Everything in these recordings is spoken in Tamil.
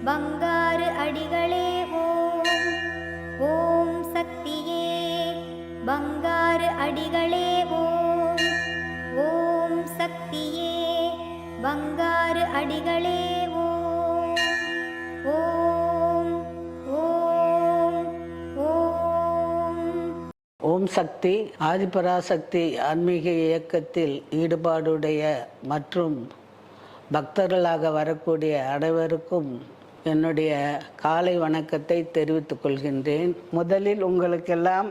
பங்காரு அடிகளே ஓம். ஓம் சக்தியே பங்காரு அடிகளே ஓம். ஓம் சக்தியே பங்காரு அடிகளே ஓம். ஓம் ஓம் ஓம். ஓம் சக்தி ஆதிபராசக்தி ஆன்மீக இயக்கத்தில் ஈடுபாடுடைய மற்றும் பக்தர்களாக வரக்கூடிய அனைவருக்கும் என்னுடைய காலை வணக்கத்தை தெரிவித்துக் கொள்கின்றேன். முதலில் உங்களுக்கெல்லாம்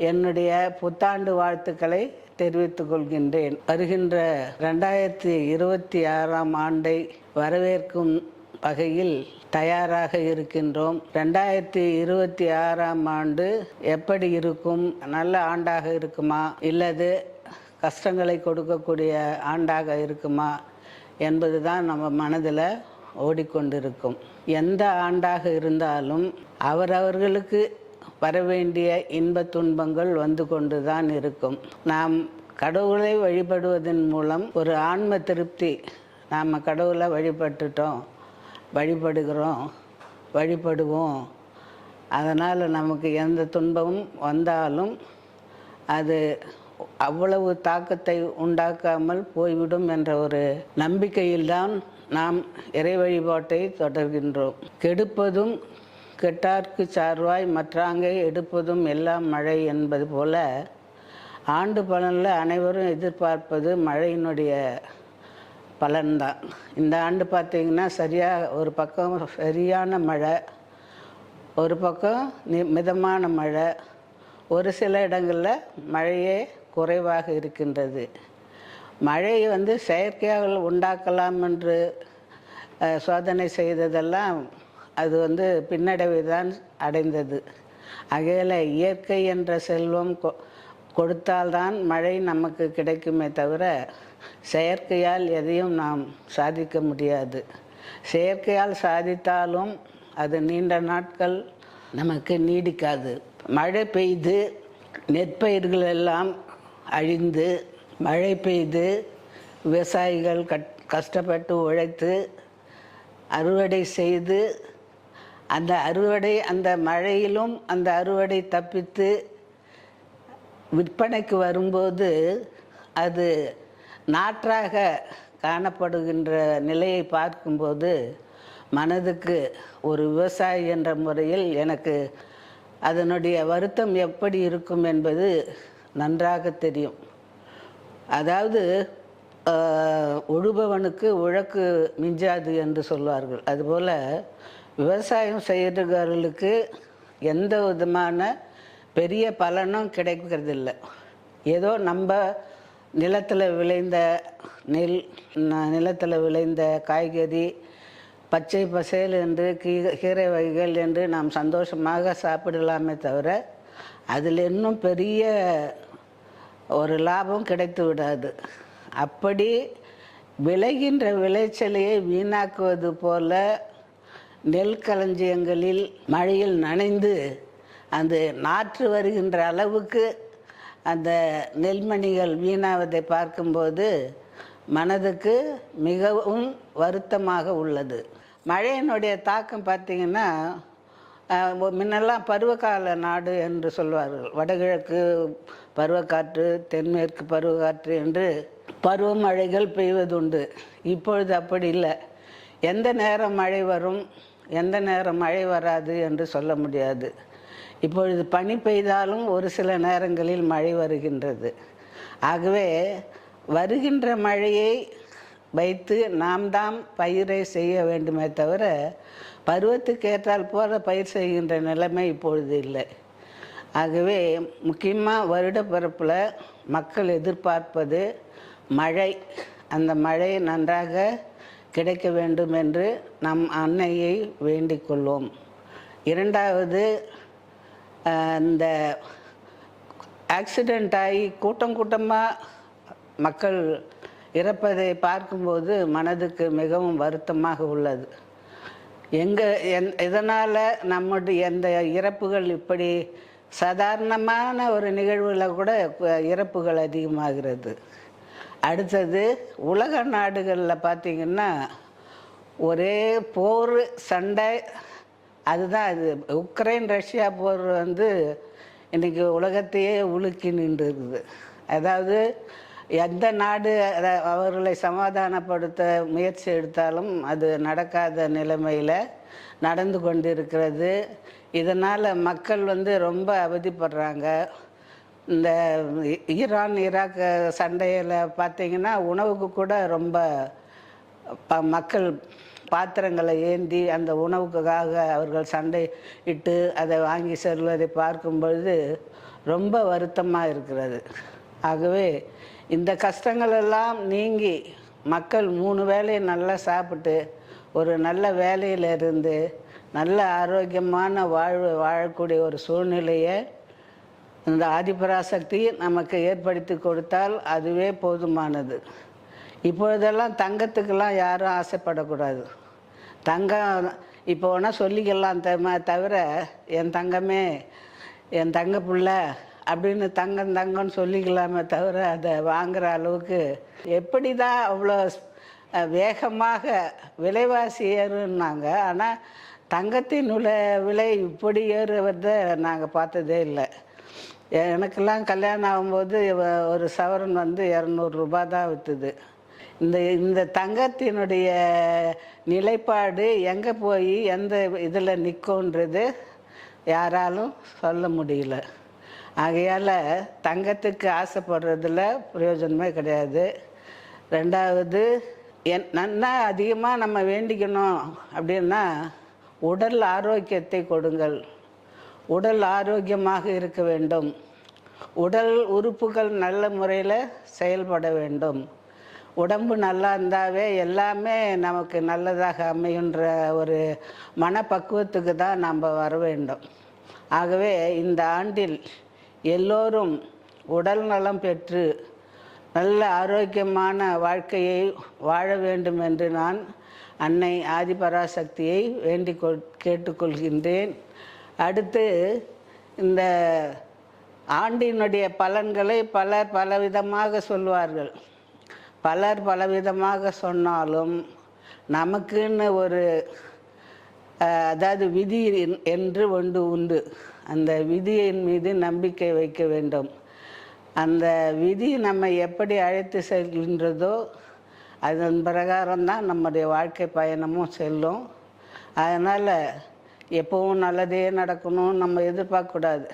என்னுடைய புத்தாண்டு வாழ்த்துக்களை தெரிவித்துக் கொள்கின்றேன். வருகின்ற 2026ஆம் ஆண்டை வரவேற்கும் வகையில் தயாராக இருக்கின்றோம். 2026ஆம் ஆண்டு எப்படி இருக்கும்? நல்ல ஆண்டாக இருக்குமா இல்லது கஷ்டங்களை கொடுக்கக்கூடிய ஆண்டாக இருக்குமா என்பதுதான் நம்ம மனதில் ஓடிக்கொண்டிருக்கும். எந்த ஆண்டாக இருந்தாலும் அவரவர்களுக்கு வரவேண்டிய இன்ப துன்பங்கள் வந்து கொண்டு தான் இருக்கும். நாம் கடவுளை வழிபடுவதன் மூலம் ஒரு ஆன்ம திருப்தி. நாம் கடவுளை வழிபடுவோம். அதனால் நமக்கு எந்த துன்பமும் வந்தாலும் அது அவ்வளவு தாக்கத்தை உண்டாக்காமல் போய்விடும் என்ற ஒரு நம்பிக்கையில்தான் நாம் இறை வழிபாட்டை தொடர்கின்றோம். கெடுப்பதும் கெட்டார்க்கு சார்வாய் மற்றாங்கே எடுப்பதும் எல்லாம் மழை என்பது போல ஆண்டு பலனில் அனைவரும் எதிர்பார்ப்பது மழையினுடைய பலன்தான். இந்த ஆண்டு பார்த்திங்கன்னா ஒரு பக்கம் சரியான மழை, ஒரு பக்கம் மிதமான மழை, ஒரு சில இடங்களில் மழையே குறைவாக இருக்கின்றது. மழை செயற்கையாக உண்டாக்கலாம் என்று சோதனை செய்ததெல்லாம் அது பின்னடைவை தான் அடைந்தது. ஆகையால் இயற்கை என்ற செல்வம் கொடுத்தால்தான் மழை நமக்கு கிடைக்குமே தவிர செயற்கையால் எதையும் நாம் சாதிக்க முடியாது. செயற்கையால் சாதித்தாலும் அது நீண்ட நாட்கள் நமக்கு நீடிக்காது. மழை பெய்து நெற்பயிர்கள் எல்லாம் அழிந்து, மழை பெய்து விவசாயிகள் கஷ்டப்பட்டு உழைத்து அறுவடை செய்து அந்த மழையிலும் அந்த அறுவடை தப்பித்து விற்பனைக்கு வரும்போது அது நாற்றாக காணப்படுகின்ற நிலையை பார்க்கும்போது மனதுக்கு ஒரு விவசாயி என்ற முறையில் எனக்கு அதனுடைய வருத்தம் எப்படி இருக்கும் என்பது நன்றாக தெரியும். அதாவது உழுபவனுக்கு உழக்கு மிஞ்சாது என்று சொல்வார்கள். அதுபோல் விவசாயம் செய்கிறவர்களுக்கு எந்த விதமான பெரிய பலனும் கிடைக்கிறதில்லை. ஏதோ நம்ம நிலத்தில் விளைந்த நிலத்தில் விளைந்த காய்கறி பச்சை பசேல் என்று கீரை வகைகள் என்று நாம் சந்தோஷமாக சாப்பிடலாமே தவிர அதில் இன்னும் பெரிய ஒரு லாபம் கிடைத்து விடாது. அப்படி விளைகின்ற விளைச்சலையை வீணாக்குவது போல நெல் களஞ்சியங்களில் மழையில் நனைந்து அந்த நாற்று வருகின்ற அளவுக்கு அந்த நெல்மணிகள் வீணாவதை பார்க்கும்போது மனதுக்கு மிகவும் வருத்தமாக உள்ளது. மழையினுடைய தாக்கம் பார்த்திங்கன்னா முன்னெல்லாம் பருவகால நாடு என்று சொல்வார்கள். வடகிழக்கு பருவக்காற்று, தென்மேற்கு பருவக்காற்று என்று பருவமழைகள் பெய்வதுண்டு. இப்பொழுது அப்படி இல்லை. எந்த நேரம் மழை வரும், எந்த நேரம் மழை வராது என்று சொல்ல முடியாது. இப்பொழுது பனி பெய்தாலும் ஒரு சில நேரங்களில் மழை வருகின்றது. ஆகவே வருகின்ற மழையை வைத்து நாம் தான் பயிரை செய்ய வேண்டுமே தவிர பருவத்துக்கு ஏற்றால் போல பயிர் செய்கின்ற நிலைமை இப்பொழுது இல்லை. ஆகவே முக்கியமாக வருட பிறப்பில் மக்கள் எதிர்பார்ப்பது மழை. அந்த மழை நன்றாக கிடைக்க வேண்டும் என்று நம் அன்னையை வேண்டிக் கொள்வோம். இரண்டாவது, இந்த ஆக்சிடெண்ட் ஆகி கூட்டமாக மக்கள் இறப்பதை பார்க்கும்போது மனதுக்கு மிகவும் வருத்தமாக உள்ளது. இதனால் நம்முடைய இந்த இறப்புகள் இப்படி சாதாரணமான ஒரு நிகழ்வில் கூட இறப்புகள் அதிகமாகிறது. அடுத்தது, உலக நாடுகளில் பார்த்திங்கன்னா ஒரே போர் சண்டை. அதுதான் அது. உக்ரைன் ரஷ்யா போர் வந்து இன்றைக்கி உலகத்தையே உலுக்கி நின்று இருக்குது. அதாவது எந்த நாடு அவர்களை சமாதானப்படுத்த முயற்சி எடுத்தாலும் அது நடக்காத நிலைமையில் நடந்து கொண்டிருக்கிறது. இதனால் மக்கள் வந்து ரொம்ப அவதிப்படுறாங்க. இந்த ஈரான் ஈராக் சண்டையில் பார்த்திங்கன்னா உணவுக்கு கூட ரொம்ப மக்கள் பாத்திரங்களை ஏந்தி அந்த உணவுக்காக அவர்கள் சண்டை இட்டு அதை வாங்கி செல்வதை பார்க்கும் பொழுது ரொம்ப வருத்தமாக இருக்கிறது. ஆகவே இந்த கஷ்டங்கள் எல்லாம் நீங்கி மக்கள் 3 வேளையும் நல்லா சாப்பிட்டு ஒரு நல்ல வேலையில் இருந்து நல்ல ஆரோக்கியமான வாழக்கூடிய ஒரு சூழ்நிலையை இந்த ஆதிபராசக்தி நமக்கு ஏற்படுத்தி கொடுத்தால் அதுவே போதுமானது. இப்பொழுதெல்லாம் தங்கத்துக்கெல்லாம் யாரும் ஆசைப்படக்கூடாது. தங்கம் இப்போ வேணால் சொல்லிக்கலாம் தவிர என் தங்கமே, என் தங்க பிள்ளை அப்படின்னு தங்கம்னு சொல்லிக்கலாமே தவிர அதை வாங்குகிற அளவுக்கு எப்படி தான் அவ்வளோ வேகமாக விலைவாசி ஏறுன்னாங்க. ஆனால் தங்கத்தின் விலை இப்படி ஏறுவதை நாங்கள் பார்த்ததே இல்லை. எனக்கெல்லாம் கல்யாணம் ஆகும்போது ஒரு சவரன் வந்து 200 ரூபா தான் விற்றுது. இந்த தங்கத்தினுடைய நிலைப்பாடு எங்கே போய் எந்த இதில் நிற்கும்ன்றது யாராலும் சொல்ல முடியல. ஆகையால் தங்கத்துக்கு ஆசைப்படுறதுல பிரயோஜனமே கிடையாது. ரெண்டாவது நல்லா அதிகமாக நம்ம வேண்டிக்கணும் அப்படின்னா உடல் ஆரோக்கியத்தை கொடுங்கள். உடல் ஆரோக்கியமாக இருக்க வேண்டும். உடல் உறுப்புகள் நல்ல முறையில் செயல்பட வேண்டும். உடம்பு நல்லா இருந்தாவே எல்லாமே நமக்கு நல்லதாக அமையுன்ற ஒரு மனப்பக்குவத்துக்கு தான் நாம் வர வேண்டும். ஆகவே இந்த ஆண்டில் எல்லோரும் உடல் நலம் பெற்று நல்ல ஆரோக்கியமான வாழ்க்கையை வாழ வேண்டும் என்று நான் அன்னை ஆதிபராசக்தியை கேட்டுக்கொள்கின்றேன். அடுத்து இந்த ஆண்டினுடைய பலன்களை பலர் பலவிதமாக சொல்வார்கள். பலர் பலவிதமாக சொன்னாலும் நமக்குன்னு ஒரு அதாவது விதி என்று ஒன்று உண்டு. அந்த விதியின் மீது நம்பிக்கை வைக்க வேண்டும். அந்த விதி நம்ம எப்படி அழைத்து செல்கின்றதோ அதன் பிரகாரம்தான் நம்முடைய வாழ்க்கை பயணமும் செல்லும். அதனால் எப்பவும் நல்லதே நடக்கணும்னு நம்ம எதிர்பார்க்கக்கூடாது.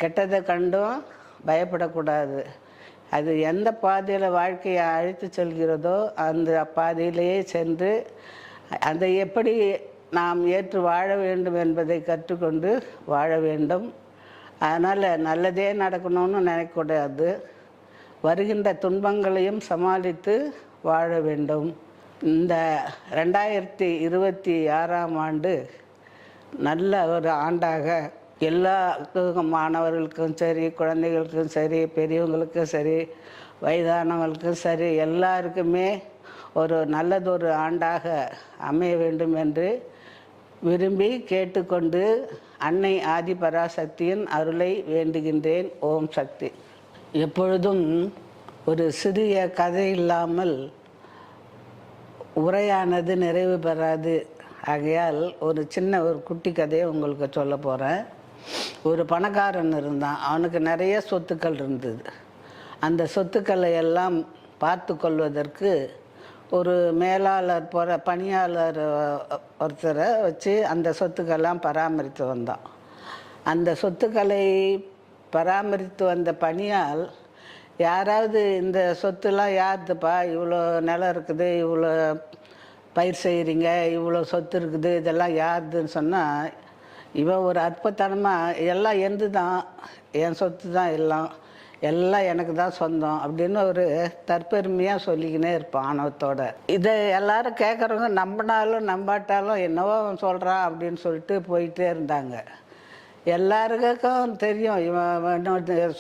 கெட்டதை கண்டும் பயப்படக்கூடாது. அது எந்த பாதையில் வாழ்க்கையை அழைத்து செல்கிறதோ அந்த பாதையிலேயே சென்று அதை எப்படி நாம் ஏற்று வாழ வேண்டும் என்பதை கற்றுக்கொண்டு வாழ வேண்டும். அதனால் நல்லதே நடக்கணும்னு நினைக்கக்கூடாது. வருகின்ற துன்பங்களையும் சமாளித்து வாழ வேண்டும். இந்த 2026ஆம் ஆண்டு நல்ல ஒரு ஆண்டாக எல்லா மாணவர்களுக்கும் சரி, குழந்தைகளுக்கும் சரி, பெரியவங்களுக்கும் சரி, வயதானவங்களுக்கும் சரி, எல்லாருக்குமே ஒரு நல்லதொரு ஆண்டாக அமைய வேண்டும் என்று விரும்பி கேட்டுக்கொண்டு அன்னை ஆதிபராசக்தியின் அருளை வேண்டுகின்றேன். ஓம் சக்தி. எப்பொழுதும் ஒரு சிறிய கதை இல்லாமல் உரையானது நிறைவு பெறாது. ஆகையால் ஒரு குட்டி கதையை உங்களுக்கு சொல்ல போகிறேன். ஒரு பணக்காரன் இருந்தான். அவனுக்கு நிறைய சொத்துக்கள் இருந்தது. அந்த சொத்துக்களை எல்லாம் பார்த்து கொள்வதற்கு ஒரு மேலாளர் பணியாளர் ஒருத்தரை வச்சு அந்த சொத்துக்கெல்லாம் பராமரித்து வந்தான். அந்த சொத்துக்களை பராமரித்து வந்த பணியால் யாராவது இந்த சொத்துலாம் யாருதுப்பா, இவ்வளோ நிலம் இருக்குது, இவ்வளோ பயிர் செய்கிறீங்க, இவ்வளோ சொத்து இருக்குது, இதெல்லாம் யாருதுன்னு சொன்னால் இவன் ஒரு அற்புதமாக எல்லாம் எந்து தான், என் சொத்து தான், எல்லாம் எனக்கு தான் சொந்தம் அப்படின்னு ஒரு தற்பெருமையாக சொல்லிக்கினே இருப்பான் ஆணவத்தோட. இதை எல்லாரும் கேட்குறவங்க நம்பினாலும் நம்பாட்டாலும் என்னவோ சொல்கிறான் அப்படின்னு சொல்லிட்டு போயிட்டே இருந்தாங்க. எல்லாருக்கும் தெரியும் இவன்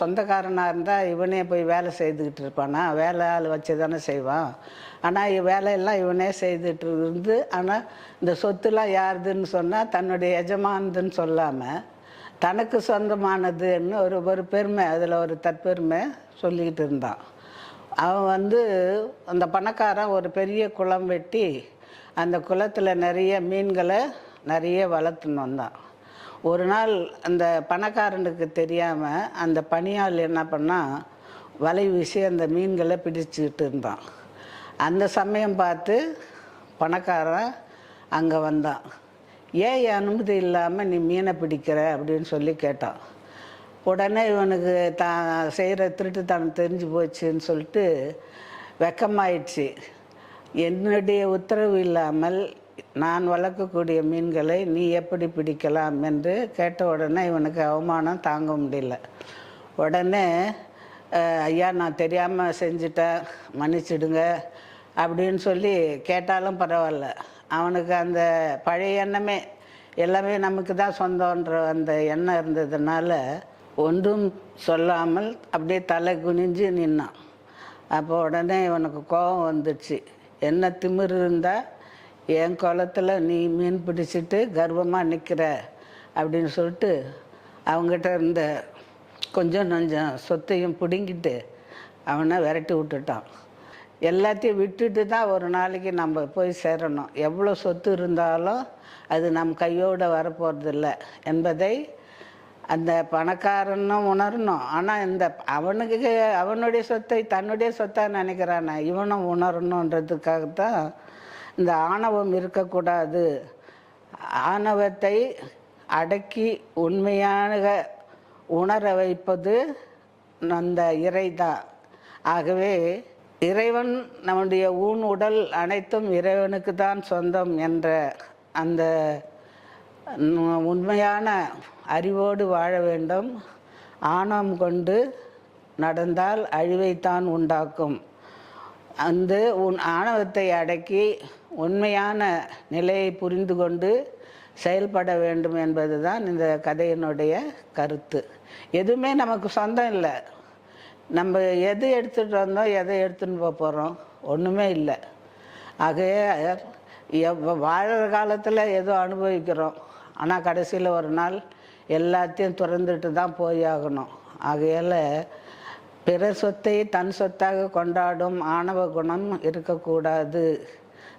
சொந்தக்காரனாக இருந்தால் இவனே போய் வேலை செய்துக்கிட்டு இருப்பானா, வேலை ஆள் வச்சு தானே செய்வான். ஆனால் வேலையெல்லாம் இவனே செய்துட்டு இருந்து, ஆனால் இந்த சொத்துலாம் யாருதுன்னு சொன்னால் தன்னுடைய எஜமானதுன்னு சொல்லாமல் தனக்கு சொந்தமானதுன்னு ஒரு பெருமை, அதில் ஒரு தற்பெருமை சொல்லிக்கிட்டு இருந்தான். அவன் அந்த பணக்காரன் ஒரு பெரிய குளம் வெட்டி அந்த குளத்தில் நிறைய மீன்களை நிறைய வளர்த்துன்னு வந்தான். ஒரு நாள் அந்த பணக்காரனுக்கு தெரியாமல் அந்த பணியாள் என்ன பண்ணால் வலை வீசி அந்த மீன்களை பிடிச்சிக்கிட்டு இருந்தான். அந்த சமயம் பார்த்து பணக்காரன் அங்கே வந்தான். ஏன் அனுமதி இல்லாமல் நீ மீனை பிடிக்கிற அப்படின்னு சொல்லி கேட்டான். உடனே இவனுக்கு தான் செய்கிற திருட்டுத்தனம் தெரிஞ்சு போச்சுன்னு சொல்லிட்டு வெக்கமாயிடுச்சு. என்னுடைய உத்தரவு இல்லாமல் நான் வளர்க்கக்கூடிய மீன்களை நீ எப்படி பிடிக்கலாம் என்று கேட்ட உடனே இவனுக்கு அவமானம் தாங்க முடியல. உடனே ஐயா நான் தெரியாமல் செஞ்சிட்டேன், மன்னிச்சிடுங்க அப்படின்னு சொல்லி கேட்டாலும் பரவாயில்ல. அவனுக்கு அந்த பழைய எண்ணமே எல்லாமே நமக்கு தான் சொந்தன்ற அந்த எண்ணம் இருந்ததுனால ஒன்றும் சொல்லாமல் அப்படியே தலை குனிஞ்சு நின்னான். அப்போ உடனே இவனுக்கு கோபம் வந்துடுச்சு. என்ன திமிரு இருந்தால் என் குளத்தில் நீ மீன் பிடிச்சிட்டு கர்வமாக நிற்கிற அப்படின்னு சொல்லிட்டு அவங்ககிட்ட இருந்த கொஞ்சம் சொத்தையும் பிடுங்கிட்டு அவனை விரட்டி விட்டுட்டான். எல்லாத்தையும் விட்டுட்டு தான் ஒரு நாளைக்கு நம்ம போய் சேரணும். எவ்வளோ சொத்து இருந்தாலும் அது நம் கையோடு வரப்போகிறதில்ல என்பதை அந்த பணக்காரனும் உணரணும். ஆனால் இந்த அவனுக்கு அவனுடைய சொத்தை தன்னுடைய சொத்தாக நினைக்கிறானே இவனும் உணரணுன்றதுக்காகத்தான் இந்த ஆணவம் இருக்கக்கூடாது. ஆணவத்தை அடக்கி உண்மையாக உணர வைப்பது அந்த இறைதான். ஆகவே இறைவன் நம்முடைய ஊன் உடல் அனைத்தும் இறைவனுக்கு தான் சொந்தம் என்ற அந்த உண்மையான அறிவோடு வாழ வேண்டும். ஆணவம் கொண்டு நடந்தால் அழிவைத்தான் உண்டாக்கும். அந்த ஆணவத்தை அடக்கி உண்மையான நிலையை புரிந்து கொண்டு செயல்பட வேண்டும் என்பது தான் இந்த கதையினுடைய கருத்து. எதுவுமே நமக்கு சொந்தம் இல்லை. நம்ம எது எடுத்துகிட்டு வந்தோம், எதை எடுத்துன்னு போகிறோம், ஒன்றுமே இல்லை. ஆகவே வாழற காலத்தில் ஏதோ அனுபவிக்கிறோம், ஆனால் கடைசியில் ஒரு நாள் எல்லாத்தையும் துறந்துட்டு தான் போய் ஆகணும். ஆகையால் பிற சொத்தை தன் சொத்தாக கொண்டாடும் ஆணவ குணம் இருக்கக்கூடாது.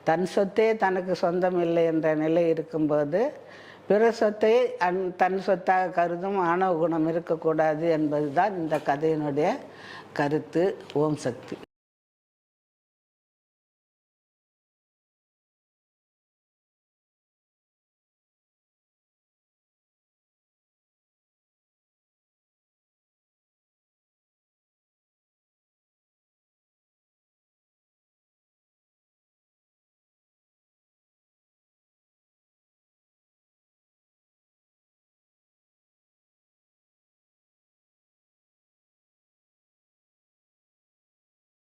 தன் சொத்தே தனக்கு சொந்தம் இல்லை என்ற நிலை இருக்கும்போது பிற சொத்தை தன் சொத்தாக கருதும் ஆணவ குணம் இருக்கக்கூடாது என்பது தான் இந்த கதையினுடைய கருத்து. ஓம் சக்தி.